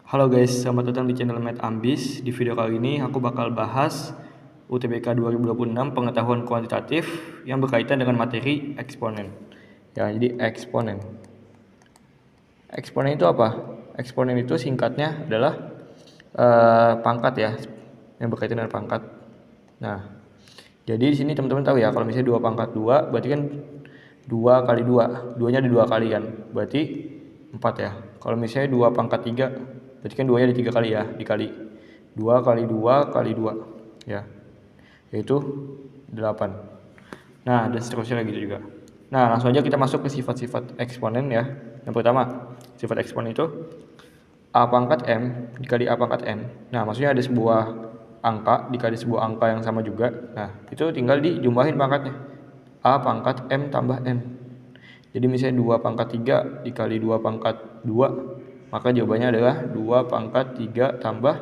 Halo guys, selamat datang di channel Math Ambis. Di video kali ini aku bakal bahas UTBK 2026 pengetahuan kuantitatif yang berkaitan dengan materi eksponen. Ya, jadi eksponen. Eksponen itu apa? Eksponen itu singkatnya adalah pangkat ya, yang berkaitan dengan pangkat. Nah, jadi di sini teman-teman tahu ya, kalau misalnya 2 pangkat 2 berarti kan 2 kali 2, 2-nya ada 2 kali kan, berarti 4 ya. Kalau misalnya 2 pangkat 3 berarti kan 2-nya ada 3 kali ya, dikali 2 kali 2 kali 2 ya, yaitu 8. Nah, dan seterusnya gitu juga. Nah, langsung aja kita masuk ke sifat-sifat eksponen ya. Yang pertama, sifat eksponen itu A pangkat M dikali A pangkat N. Nah, maksudnya ada sebuah angka dikali sebuah angka yang sama juga. Nah, itu tinggal dijumlahin pangkatnya. A pangkat M tambah N. Jadi misalnya 2 pangkat 3 dikali 2 pangkat 2, maka jawabannya adalah 2 pangkat 3 tambah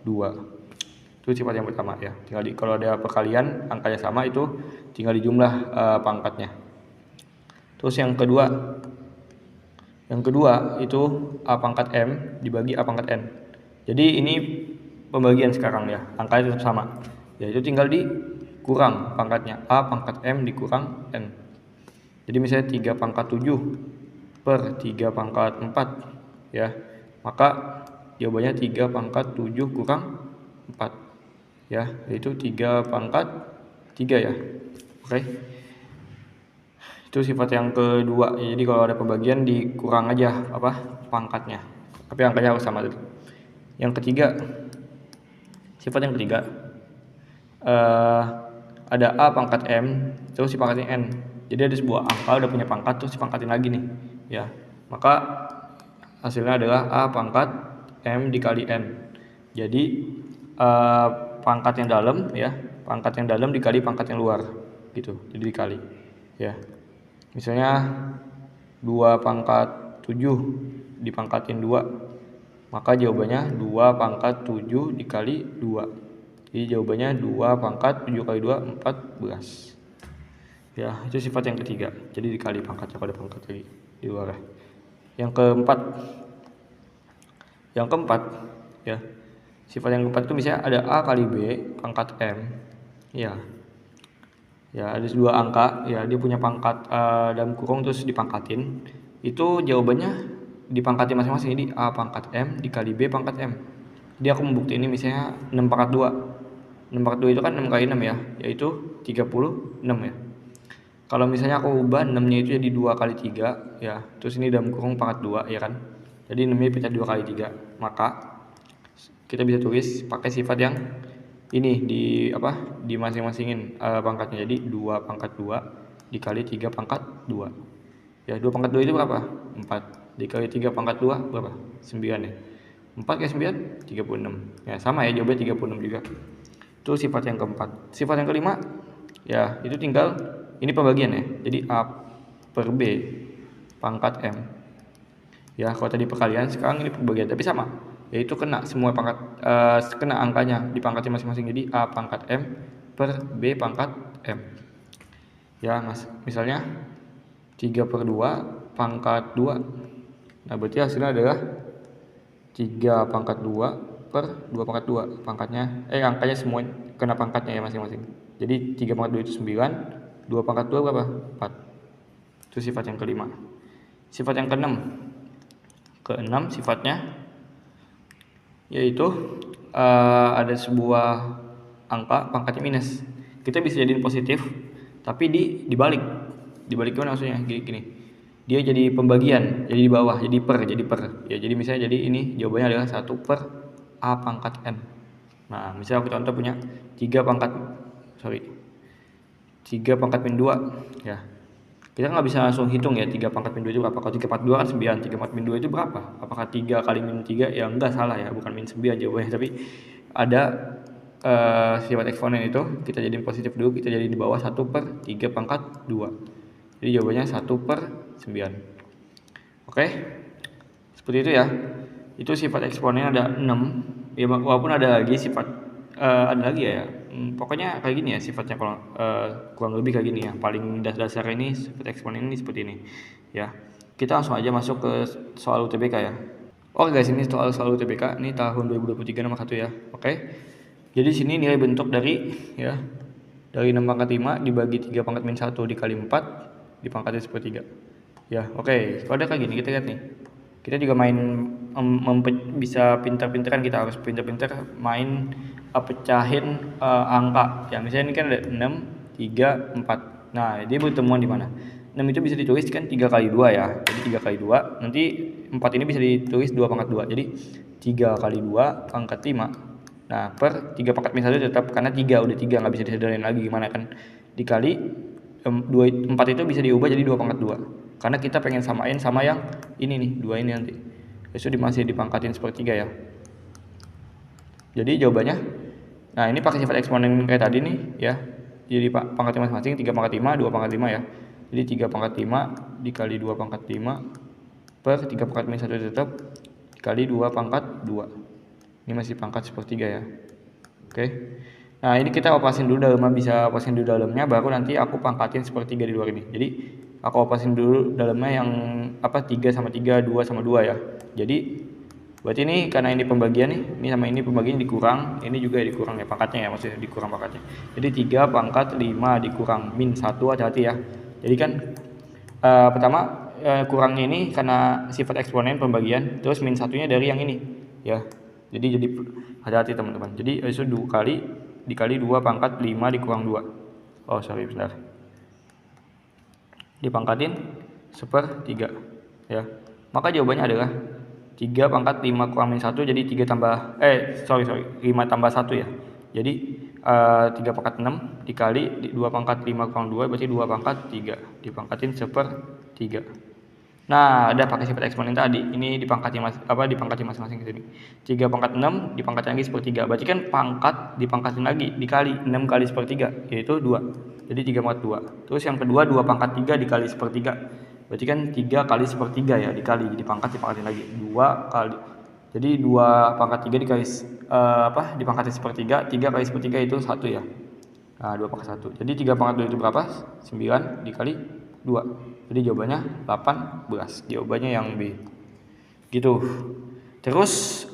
2. Itu sifat yang pertama ya. Kalau ada perkalian angkanya sama, itu tinggal dijumlah pangkatnya. Terus yang kedua itu A pangkat M dibagi A pangkat N. Jadi ini pembagian sekarang ya, angkanya tetap sama. Ya, itu tinggal dikurang pangkatnya, A pangkat M dikurang N. Jadi misalnya 3 pangkat 7 per 3 pangkat 4 ya, maka jawabannya 3 pangkat 7 kurang 4 ya, yaitu 3 pangkat 3 ya. Oke, itu sifat yang kedua. Jadi kalau ada pembagian dikurang aja pangkatnya, tapi angkanya harus sama tadi. Yang ketiga, sifat yang ketiga ada A pangkat M terus dipangkatin N. Jadi ada sebuah angka udah punya pangkat terus dipangkatin lagi nih ya, maka hasilnya adalah A pangkat M dikali N. Jadi pangkat yang dalam ya, pangkat yang dalam dikali pangkat yang luar gitu, jadi dikali ya. Misalnya 2 pangkat 7 dipangkatin 2, maka jawabannya 2 pangkat 7 dikali 2. Jadi jawabannya 2 pangkat 7 kali 2, 14. Ya, itu sifat yang ketiga. Jadi dikali pangkatnya pada pangkat lagi di luar. Yang keempat ya. Sifat yang keempat itu misalnya ada A kali B pangkat M. Ya. Ya, ada dua angka ya, dia punya pangkat dalam kurung terus dipangkatin. Itu jawabannya dipangkatin masing-masing. Jadi A pangkat M dikali B pangkat M. Jadi aku membuktikan ini misalnya 6 pangkat 2. 6 pangkat 2 itu kan 6 kali 6 ya, yaitu 36 ya. Kalau misalnya aku ubah 6-nya itu jadi 2 kali 3 ya, terus ini dalam kurung pangkat 2 ya kan. Jadi 6-nya pecah 2 kali 3, maka kita bisa tulis pakai sifat yang ini di masing-masingin pangkatnya. Jadi 2 pangkat 2 dikali 3 pangkat 2. Ya, 2 pangkat 2 itu berapa? 4. Dikali 3 pangkat 2 berapa? 9 ya. 4 kali 9 36. Ya, sama ya, jawabannya 36 juga. Itu sifat yang keempat. Sifat yang kelima ya, itu tinggal ini pembagian ya. Jadi A per B pangkat M. Ya, kalau tadi perkalian, sekarang ini pembagian tapi sama. Yaitu kena semua pangkat, kena angkanya di pangkatnya masing-masing. Jadi A pangkat M per B pangkat M. Ya, misalnya 3 per 2 pangkat 2. Nah, berarti hasilnya adalah 3 pangkat 2 per 2 pangkat 2. Angkanya semua kena pangkatnya ya masing-masing. Jadi 3 pangkat 2 itu 9, 2 pangkat 2 berapa? 4. Itu sifat yang kelima. Sifat yang keenam sifatnya yaitu ada sebuah angka pangkatnya minus. Kita bisa jadiin positif, tapi dibalik gimana maksudnya? Gini. Dia jadi pembagian, jadi di bawah, jadi per. Ya, jadi misalnya jadi ini jawabannya adalah 1 per A pangkat N. Nah, misalnya aku contoh punya 3 pangkat min 2 ya. Kita nggak bisa langsung hitung ya 3 pangkat min 2 itu berapa. Kalau 3 pangkat 2 kan 9, 3 pangkat min 2 itu berapa? Apakah 3 kali min 3? Ya enggak, salah ya, bukan min 9 jawabannya. Tapi ada sifat eksponen itu kita jadiin positif dulu, kita jadiin di bawah 1 per 3 pangkat 2. Jadi jawabannya 1 per 9. Oke, seperti itu ya. Itu sifat eksponen ada 6 ya, walaupun ada lagi sifat ya. Pokoknya kayak gini ya sifatnya, kalau kurang lebih kayak gini ya. Paling dasar ini sifat eksponen ini seperti ini ya. Kita langsung aja masuk ke soal UTBK ya. Oke guys, ini soal UTBK, ini tahun 2023 nomor 1 ya. Oke. Jadi sini nilai bentuk dari 6 pangkat 5 dibagi 3 pangkat min 1 dikali 4 dipangkatin sepertiga. Ya, oke. Kalau ada kayak gini, kita lihat nih. Kita juga main bisa pintar-pintaran, kita harus pintar-pintar main pecahin angka. Ya, misalnya ini kan ada 6, 3, 4. Nah, dia bertemuan di mana? 6 itu bisa ditulis kan 3 kali 2 ya. Jadi 3 kali 2. Nanti 4 ini bisa ditulis 2 pangkat 2. Jadi 3 kali 2 pangkat 5. Nah, per 3 pangkat min 1 tetap, karena 3 udah 3 nggak bisa disederhanain lagi, gimana kan, dikali 4 itu bisa diubah jadi 2 pangkat 2, karena kita pengen samain sama yang ini nih, 2 ini nanti itu masih dipangkatin sepertiga ya. Jadi jawabannya, nah ini pakai sifat eksponen kayak tadi nih ya, jadi pangkatnya masing-masing 3 pangkat 5, 2 pangkat 5 ya. Jadi 3 pangkat 5 dikali 2 pangkat 5 per 3 pangkat min 1 tetap dikali 2 pangkat 2. Ini masih pangkat sepertiga ya. Oke. Nah, ini kita opasin dulu dalamnya, bisa opasin dulu dalamnya, baru nanti aku pangkatin sepertiga di luar ini. Jadi aku opasin dulu dalamnya yang 3 sama 3, 2 sama 2 ya. Jadi berarti ini karena ini pembagian nih, ini sama ini pembagian dikurang, ini juga dikurang ya pangkatnya ya, maksudnya dikurang pangkatnya. Jadi 3 pangkat 5 dikurang min 1, hati-hati ya. Jadi kan pertama kurangnya ini karena sifat eksponen pembagian, terus min 1-nya dari yang ini ya. Jadi hati-hati teman-teman. Jadi itu 2 kali dikali 2 pangkat 5 dikurang 2. Oh sorry bentar. Dipangkatin sepertiga ya. Maka jawabannya adalah 3 pangkat 5 kurang min 1, jadi 3 tambah 5 tambah 1 ya. Jadi 3 pangkat 6 dikali 2 pangkat 5 kurang 2 berarti 2 pangkat 3 dipangkatin sepertiga. Nah, ada pakai sifat eksponen tadi. Ini dipangkatin masing-masing ke sini. 3 pangkat 6 dipangkatin lagi sepertiga. Berarti kan pangkat dipangkatin lagi dikali 6 kali sepertiga, yaitu 2. Jadi 3 pangkat 2. Terus yang kedua 2 pangkat 3 dikali sepertiga. Berarti kan 3 kali sepertiga ya, dikali, jadi pangkat dipangkatin lagi 2 kali. Jadi 2 pangkat 3 dikali dipangkatin sepertiga, 3 kali sepertiga itu 1 ya. Nah, 2 pangkat 1. Jadi 3 pangkat 2 itu berapa? 9 dikali 2. Jadi jawabannya 18. Jawabannya yang B. Gitu. Terus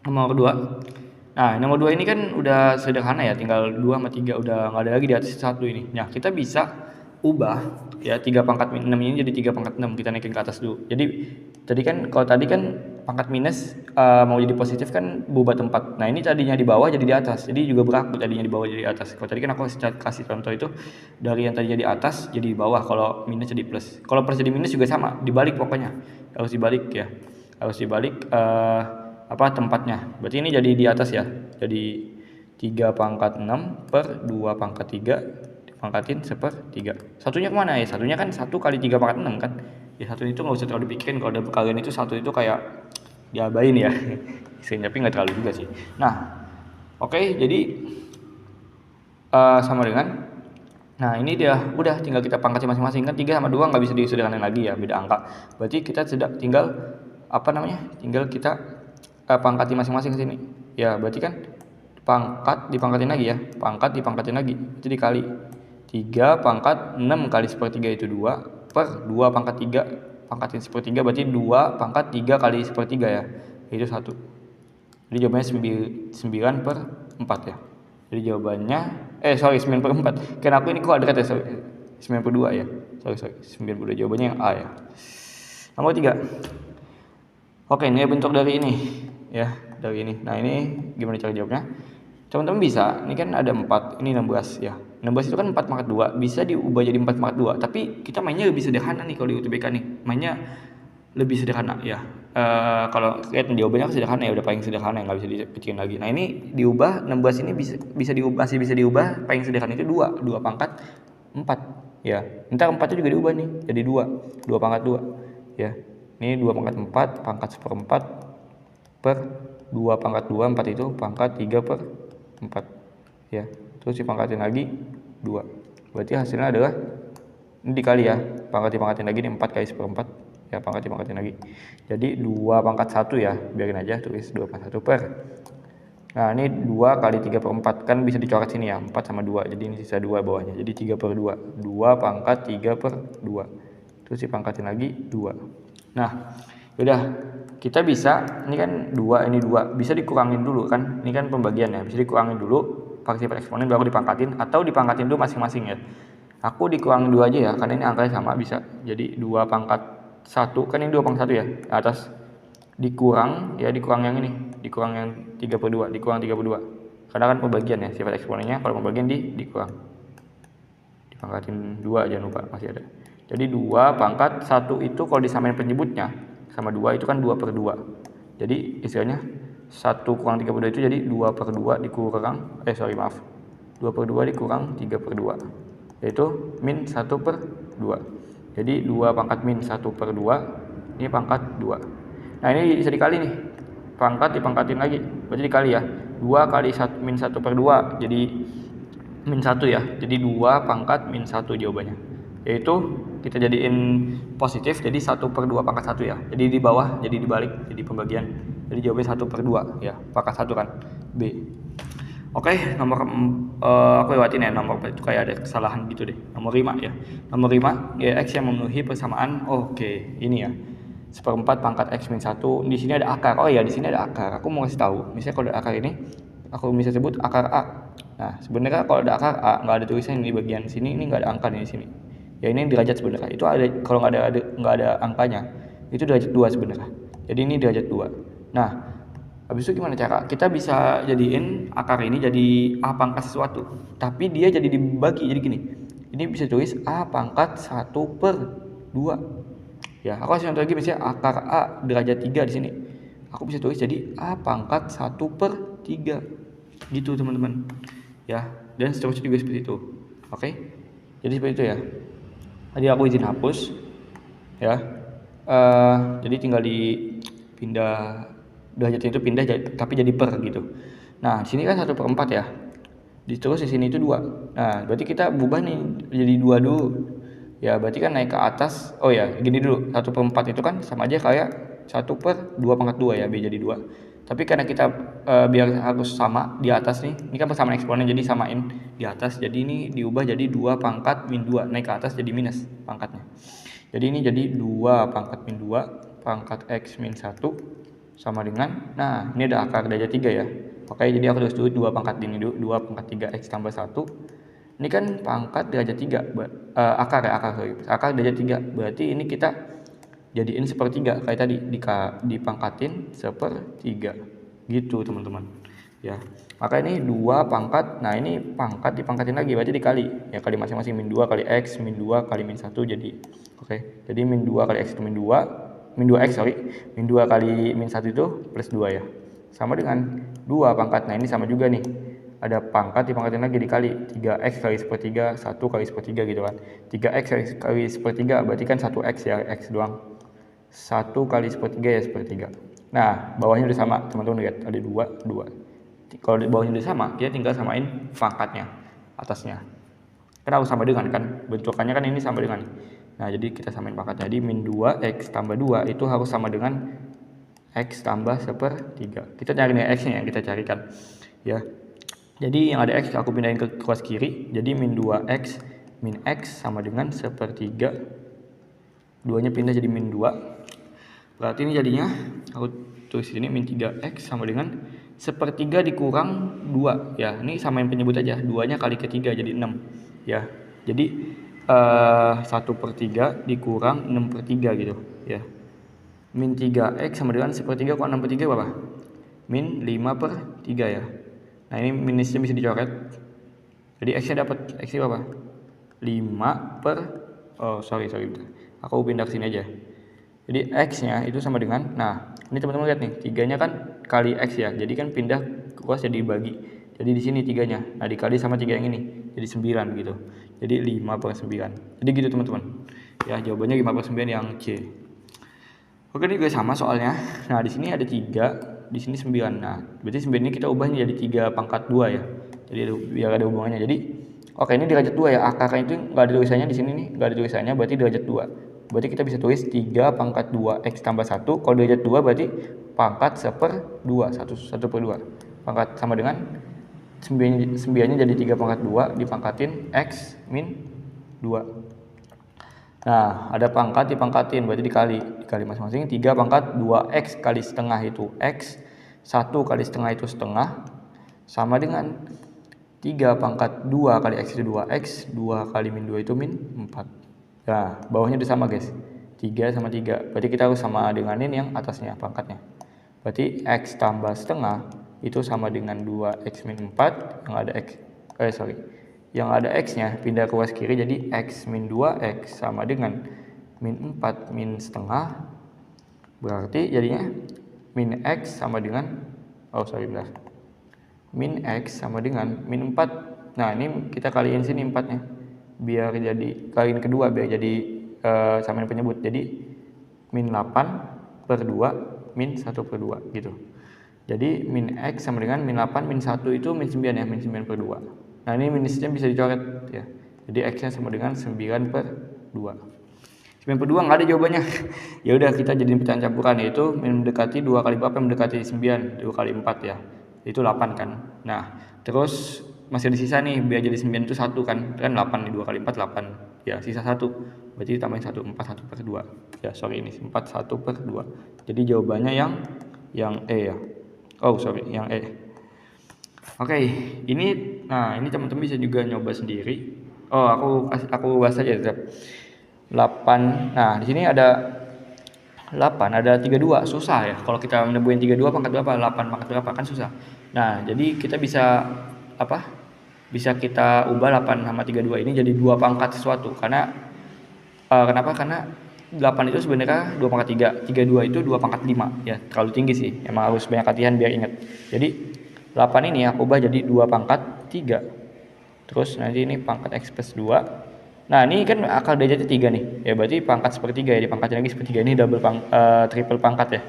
nomor 2. Nah, nomor 2 ini kan udah sederhana ya, tinggal 2 sama 3, udah enggak ada lagi di atas 1 ini. Nah, kita bisa ubah ya 3 pangkat 6 ini jadi 3 pangkat 6, kita naikin ke atas dulu. Jadi tadi kan pangkat minus mau jadi positif kan berubah tempat. Nah, ini tadinya di bawah jadi di atas. Jadi juga berlaku tadinya di bawah jadi di atas. Kalau tadi kan aku kasih contoh itu dari yang tadinya di atas jadi di bawah, kalau minus jadi plus. Kalau plus jadi minus juga sama, dibalik pokoknya. Harus dibalik ya. Harus dibalik tempatnya. Berarti ini jadi di atas ya. Jadi 3 pangkat 6 per 2 pangkat 3 dipangkatin sepertiga. Satunya kemana ya? Satunya kan 1 kali 3 pangkat 6 kan. Ya satu itu nggak usah terlalu dipikirin, kalau ada kalian itu satu itu kayak diabain ya. Tapi nggak terlalu juga sih. Nah, oke, jadi sama dengan, nah ini dia udah tinggal kita pangkatin masing-masing kan. 3 sama 2 nggak bisa disederhanain lagi ya, beda angka. Berarti kita tinggal tinggal kita pangkatin masing-masing ke sini. Ya, berarti kan pangkat dipangkatin lagi ya. Pangkat dipangkatin lagi. Jadi dikali 3 pangkat 6 kali sepertiga itu 2 per 2 pangkat 3 pangkatin sepertiga, berarti 2 pangkat 3 kali sepertiga ya, itu 1. Jadi jawabannya 9 per 4 ya. Jadi jawabannya 9 per 4. Karena aku ini kuadrat ya, 9 per 2 ya. 9 per 2, jawabannya yang A ya. Nomor 3. Oke, ini bentuk dari ini ya, dari ini. Nah, ini gimana cara jawabnya? Teman-teman bisa, ini kan ada 4, ini 16 ya. 16 itu kan 4 pangkat 2, bisa diubah jadi 4 pangkat 2. Tapi kita mainnya lebih sederhana nih kalau di UTBK nih. Mainnya lebih sederhana ya. Kalau lihat jawabannya sederhana ya, udah paling sederhana, nggak bisa dikecilin lagi. Nah, ini diubah 16 ini masih bisa diubah, paling sederhana itu 2 pangkat 4 ya. Ntar 4 itu juga diubah nih jadi 2 pangkat 2 ya. Ini 2 pangkat 4 pangkat 1/4 per 2 pangkat 2, 4 itu pangkat 3 per 4 ya. Terus dipangkatin lagi 2. Berarti hasilnya adalah ini dikali ya, pangkat dipangkatin lagi ini 4 kali 1/4 ya, pangkat dipangkatin lagi. Jadi 2 pangkat 1 ya, biarin aja tulis 2 pangkat 1 per. Nah, ini 2 kali 3/4 kan bisa dicoret sini ya, 4 sama 2. Jadi ini sisa 2 bawahnya. Jadi 3 per 2. 2 pangkat 3 per 2. Terus dipangkatin lagi 2. Nah, udah kita bisa, ini kan 2, ini 2, bisa dikurangin dulu kan, ini kan pembagian ya, bisa dikurangin dulu pakai sifat eksponen baru dipangkatin, atau dipangkatin dulu masing-masing ya. Aku dikurangin 2 aja ya, karena ini angkanya sama, bisa. Jadi 2 pangkat 1, kan ini 2 pangkat 1 ya, atas dikurang, ya dikurang yang ini, dikurang yang 3/2, dikurang 3/2. Karena kan pembagian ya, sifat eksponennya kalau pembagian dikurang. Dipangkatin 2, jangan lupa, masih ada. Jadi 2 pangkat 1 itu kalau disamain penyebutnya, sama 2 itu kan 2/2. Jadi istilahnya 1 kurang 3/2 itu jadi 2/2 dikurang 2/2 dikurang 3/2, yaitu min 1/2. Jadi 2 pangkat min 1/2, ini pangkat 2. Nah ini bisa dikali nih, pangkat dipangkatin lagi, berarti dikali ya, 2 kali min 1/2 jadi min 1 ya, jadi 2 pangkat min 1 jawabannya, yaitu kita jadiin positif, jadi 1/2 pangkat 1 ya, jadi di bawah, jadi dibalik, jadi pembagian, jadi jawabannya 1/2 ya, pangkat 1 kan, B. Oke, nomor aku lewatin ya, nomor itu kayak ada kesalahan gitu deh, nomor 5 ya, nomor 5 X yang memenuhi persamaan, oke, ini ya, 1/4 pangkat X min 1, di sini ada akar, oh ya di sini ada akar, aku mau kasih tahu, misalnya kalau ada akar ini, aku bisa sebut akar A. Nah sebenarnya kalau ada akar A nggak ada tulisan di bagian sini, ini nggak ada angka di sini. Ya ini derajat sebenarnya. Itu ada, kalau nggak ada angkanya, itu derajat 2 sebenarnya. Jadi ini derajat 2. Nah habis itu gimana cara? Kita bisa jadiin akar ini jadi A pangkat sesuatu, tapi dia jadi dibagi jadi gini. Ini bisa tulis A pangkat 1/2. Ya aku kasih contoh lagi, misalnya akar A derajat 3 di sini. Aku bisa tulis jadi A pangkat 1/3 gitu teman-teman ya, dan seterusnya juga seperti itu. Oke, jadi seperti itu ya. Tadi aku izin hapus ya, jadi tinggal dipindah derajatnya itu pindah tapi jadi per gitu. Nah di sini kan 1/4 ya, terus di sini itu 2. Nah berarti kita ubah nih jadi 2 dulu ya, berarti kan naik ke atas. Oh ya gini dulu, 1/4 itu kan sama aja kayak 1/2 pangkat 2 ya, B jadi 2. Tapi karena kita biar harus sama di atas nih, ini kan persamaan eksponen, jadi samain di atas, jadi ini diubah jadi 2 pangkat min 2, naik ke atas jadi minus pangkatnya. Jadi ini jadi 2 pangkat min 2 pangkat X min 1 sama dengan, nah ini ada akar derajat 3 ya. Oke, jadi aku tulis dulu 2 pangkat ini dulu, 2 pangkat 3 X tambah 1. Ini kan pangkat derajat 3, akar derajat 3, berarti ini kita jadiin 1/3 kayak tadi, dipangkatin 1/3 gitu teman-teman ya. Maka ini 2 pangkat, nah ini pangkat dipangkatin lagi, berarti dikali ya, kali masing-masing, min 2 kali X, min 2 kali min 1 jadi, oke, jadi min 2 kali X itu min 2X min 2 kali min 1 itu plus 2 ya, sama dengan 2 pangkat. Nah ini sama juga nih, ada pangkat dipangkatin lagi dikali, 3X kali 1/3, 1 kali 1/3 gitu kan, 3X kali 1/3 berarti kan 1X ya, X doang, 1 kali 1/3 ya 1/3. Nah bawahnya udah sama teman-teman, lihat ada 2. Kalau di bawahnya udah sama, kita tinggal samain pangkatnya atasnya, karena harus sama dengan kan, bentukannya kan ini sama dengan. Nah jadi kita samain pangkatnya, jadi min 2X tambah 2 itu harus sama dengan X tambah 1/3. Kita cari nih X nya yang kita carikan ya. Jadi yang ada X aku pindahin ke kelas kiri, jadi min 2X min X sama dengan 1/3. 2 nya pindah jadi min 2. Berarti ini jadinya, aku tulis di sini min 3X sama dengan 1/3 dikurang 2 ya. Ini samain penyebut aja, 2 nya kali ke 3 jadi 6 ya. Jadi 1/3 dikurang 6/3 gitu ya. Min 3X sama dengan 1/3 kurang 6/3 berapa? Min 5/3 ya. Nah ini minusnya bisa dicoret, jadi X nya dapat, X nya berapa? 5 sorry aku pindah ke sini aja. Jadi X nya itu sama dengan, nah ini teman-teman lihat nih, 3 nya kan kali X ya, jadi kan pindah ke kuas jadi bagi, jadi di sini 3 nya, nah dikali sama 3 yang ini jadi 9 gitu, jadi 5/9. Jadi gitu teman-teman ya, jawabannya 5/9 yang C. Oke, ini juga sama soalnya. Nah di sini ada 3, di sini 9. Nah berarti 9 ini kita ubah jadi 3 pangkat 2 ya, jadi biar ada hubungannya. Jadi oke, ini derajat 2 ya, akarnya itu nggak ada tulisannya di sini nih, nggak ada tulisannya, berarti derajat 2. Berarti kita bisa tulis 3 pangkat 2 X tambah 1. Kalau derajat 2 berarti pangkat 1/2, 1/2. Pangkat sama dengan 9 nya jadi 3 pangkat 2 dipangkatin X min 2. Nah, ada pangkat dipangkatin, berarti dikali masing-masing. 3 pangkat 2x kali setengah itu x, 1 kali setengah itu setengah, sama dengan 3 pangkat 2 kali x itu 2x, 2 kali min 2 itu min 4. Nah, bawahnya udah sama guys, 3 sama 3, berarti kita harus sama denganin yang atasnya pangkatnya. Berarti x tambah setengah itu sama dengan 2x min 4, yang ada x-nya pindah ke ruas kiri, jadi x min 2x sama dengan min 4 min setengah, berarti jadinya min x sama dengan min x sama dengan min 4. Nah, ini kita kaliin sini 4-nya biar jadi kaliin kedua biar jadi samain penyebut, jadi min 8 per 2 min 1 per 2 gitu. Jadi min x sama dengan min 8 min 1 itu min 9 ya, min 9 per 2. Nah, ini minusnya bisa dicoret ya. Jadi x-nya sama dengan 9 per 2. 9 per 2 nggak ada jawabannya. Ya udah, kita jadiin pecahan campuran, yaitu min mendekati 2 kali berapa? Mendekati 9, 2 kali 4 ya. Itu 8 kan. Nah, terus masih ada sisa nih, biar jadi 9 itu 1 kan. Kan 8 nih, 2 kali 4 8. Ya, sisa 1. Berarti tambahin 1, 4 1 per 2. Ya, sorry, ini 4 1 per 2. Jadi jawabannya yang E ya. Yang E. Oke, ini teman-teman bisa juga nyoba sendiri. Aku bahas aja ya. 8. Nah, di sini ada 8, ada 32. Susah ya. Kalau kita nemuin 32 pangkat berapa? 8 pangkat berapa kan susah. Nah, jadi kita bisa Bisa kita ubah 8 sama 32 ini jadi 2 pangkat sesuatu. Karena kenapa? Karena 8 itu sebenarnya 2 pangkat 3. 32 itu 2 pangkat 5 ya. Terlalu tinggi sih. Emang harus banyak latihan biar ingat. Jadi 8 ini aku ubah jadi 2 pangkat 3. Terus nanti ini pangkat x plus 2. Nah, ini kan akar derajatnya 3 nih. Ya berarti pangkat sepertiga ya, dipangkatin lagi sepertiga, ini triple pangkat ya.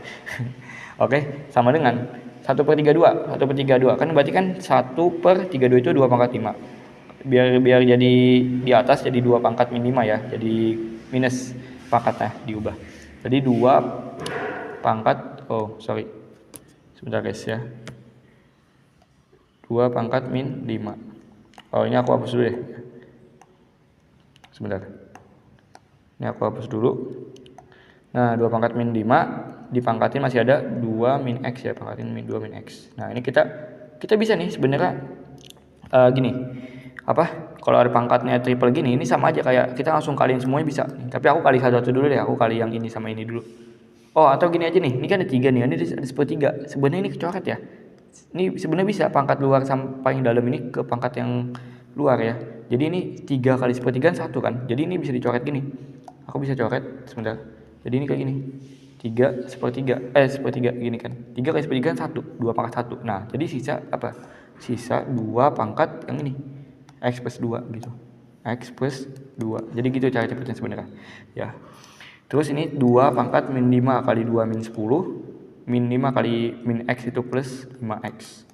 Oke, sama dengan 1 per 32. 1 per 32 kan berarti kan 1 per 32 itu 2 pangkat 5. Biar jadi di atas jadi 2 pangkat min 5 ya. Jadi minus pangkatnya diubah. Jadi 2 pangkat sebentar guys ya. 2 pangkat min 5. Ini aku hapus dulu deh. Sebentar. Ini aku hapus dulu. Nah, 2 pangkat min 5 dipangkatin masih ada 2 min x ya, pangkatin min 2 min x. Nah, ini kita bisa nih sebenarnya gini. Kalau ada pangkatnya triple gini, ini sama aja kayak kita langsung kaliin semuanya bisa. Tapi aku kali satu-satu dulu deh, aku kali yang ini sama ini dulu. Atau gini aja nih. Ini kan ada 3 nih, ini ada sepertiga. Sebenarnya ini kecoret ya. Ini sebenarnya bisa pangkat luar sampai yang dalam ini ke pangkat yang luar ya. Jadi ini 3 kali sepertigaan 1 kan. Jadi ini bisa dicoret gini. Aku bisa coret sebentar. Jadi ini kayak gini. 3 sepertiga gini kan. 3 kali sepertigaan 1, 2 pangkat 1. Nah, jadi sisa apa? Sisa 2 pangkat yang ini. X plus 2 gitu. X plus 2. Jadi gitu cara cepetnya sebenarnya. Ya. Terus ini 2 pangkat min 5 kali 2 min 10. Min 5 kali min x itu plus 5x.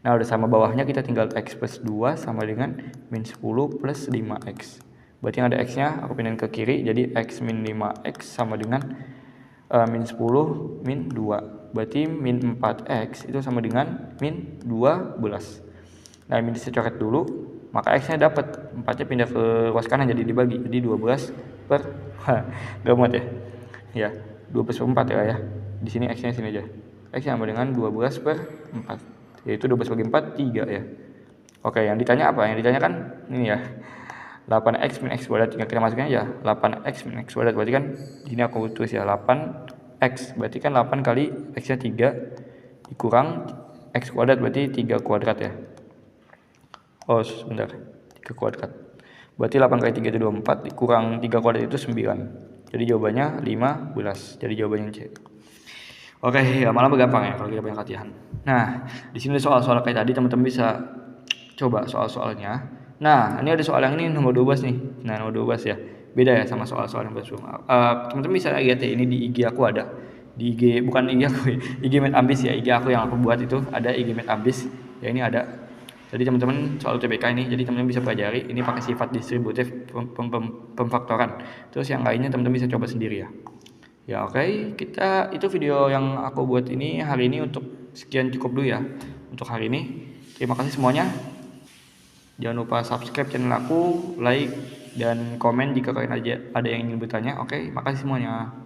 Nah, udah sama bawahnya kita tinggal x plus 2 sama dengan min 10 plus 5x. Berarti yang ada x-nya aku pindahin ke kiri, jadi x min 5x sama dengan min 10 min 2. Berarti min 4x itu sama dengan min 12. Nah, ini saya coret dulu, maka x-nya dapat 4-nya pindah ke ruas kanan jadi dibagi. Jadi 12 per gamut ya. Ya, 12 per 4 ya. Di sini x-nya sini aja. X sama dengan 12 per 4. Yaitu 12 bagi 4 3 ya. Oke, yang ditanya apa? Yang ditanya kan ini ya. 8x min x kuadrat, tinggal kita masukin aja 8x min x kuadrat. Berarti kan di sini aku tulis ya 8x, berarti kan 8 kali x-nya 3 dikurang x kuadrat, berarti 3 kuadrat ya. Sebentar, 3 kuadrat. Berarti 8 kali 3 itu 24, dikurang 3 kuadrat itu 9. Jadi jawabannya 15. Jadi jawabannya C. Oke, lama-lama gampang ya kalau kita banyak latihan. Nah, di sini soal-soal kayak tadi teman-teman bisa coba soal-soalnya. Nah, ini ada soal yang ini nomor 12 nih. Nah, nomor 12 ya. Beda ya sama soal-soal yang sebelumnya. Teman-teman bisa lihat ya, ini di IG aku ada. Di IG, bukan IG aku ya. IG Med Ambis ya. IG aku yang aku buat itu ada IG Med Ambis. Ya, ini ada. Jadi teman-teman soal UTBK ini, jadi teman-teman bisa pelajari. Ini pakai sifat distributif pemfaktoran. Terus yang lainnya teman-teman bisa coba sendiri ya. Ya, oke. Itu video yang aku buat ini hari ini untuk sekian cukup dulu ya. Untuk hari ini. Terima kasih semuanya. Jangan lupa subscribe channel aku, like, dan komen jika kalian ada yang ingin bertanya. Oke, makasih semuanya.